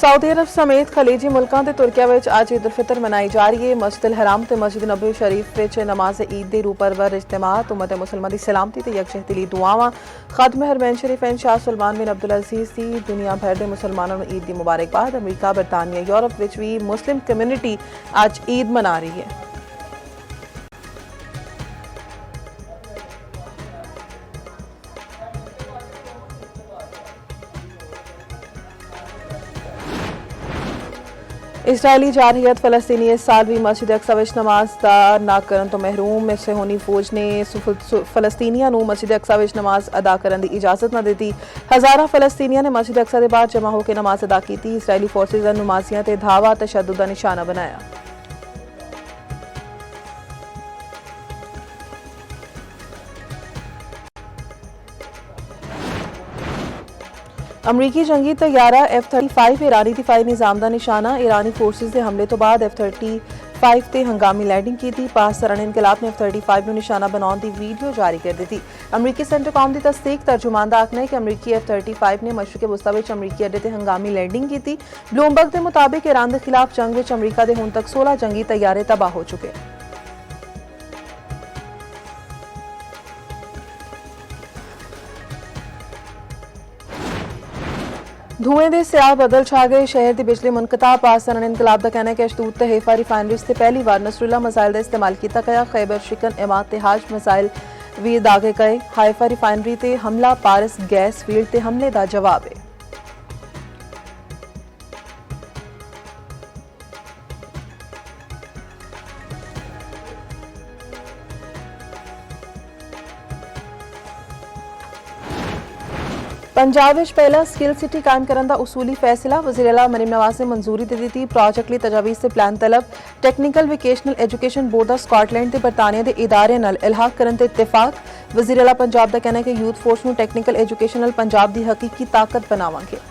Saudi अरब समेत खलीजी मुल्कों ते तुर्किया विच अज ईद उल फितर मनाई जा रही है। मस्जिद अल हराम ते मस्जिद नबवी शरीफ विच नमाज ईद दे रूपरवर इज्तिमात उम्मत मुसलमान दी सलामती ते यकजहती दुआवां खादम हरमैन शरीफैन शाह सुलमान बिन अब्दुल अजीज दी दुनिया भर दे मुसलमानों नूं ईद दी मुबारकबाद। अमरीका बरतानिया यूरोप विच भी मुस्लिम कम्यूनिटी अज ईद मना रही है। इसराइली जारहियत फलस्तीनी इस साल भी मस्जिद अक्सा विच नमाज दा ना करन तो महरूम में होनी फौज ने फलस्तीनियां नूं मस्जिद अक्सा विच नमाज अदा करन दी इजाजत न दी। हज़ारां फलस्तीनियां ने मस्जिद अक्सा दे बाहर जमा होकर नमाज अदा की। इसराइली फोर्सेस ने नमाजियां ते धावा तशद्दुद दा निशाना बनाया। अमरीकी जंगी तैयारा F-35 ईरानी दिफाई निज़ाम का निशाना। ईरानी फोर्सेस के हमले तो बाद F-35 ते हंगामी लैंडिंग की थी। पाकिस्तान इनकलाब ने F-35 को निशाना बनाने की वीडियो जारी कर दी। अमरीकी सेंटरकॉम की तस्दीक तर्जुमान का आखना है कि अमरीकी F-35 ने मशरक़ वस्ता विच अमरीकी अड्डे ते हंगामी लैंडिंग की थी। ब्लूमबर्ग के मुताबिक ईरान के खिलाफ जंग विच अमरीका के हुण तक 16 जंगी तैयारे तबाह हो चुके। धुएं दे स्याह बदल छा गए। शहर की बिजली मुनकता। पाकिस्तान इनकलाब का कहना है कि अशदूद ते हेफा रिफाइनरी से पहली बार नसरुल्ला मिसाइल का इस्तेमाल किया गया। खैबर शिकन इमाद ते हाज मिसाइल भी दागे गए। हाइफा रिफाइनरी ते हमला पारस गैस फील्ड ते हमले का जवाब है। पंजाब विच पहला स्किल सिटी कायम करने का उसूली फैसला। वज़ीर आला मरीम नवाज ने मंजूरी दे दी। प्रोजेक्ट लिए तजावीज़ से प्लान तलब। टेक्निकल वोकेशनल एजुकेशन बोर्ड का स्कॉटलैंड ते बरतानिया के इदारे नाल इल्हाक करने ते इत्तेफाक। वज़ीर आला पंजाब का कहना है कि यूथ फोर्स नूं टेक्निकल एजुकेशन नाल पंजाब की हकीकी ताकत बनावांगे।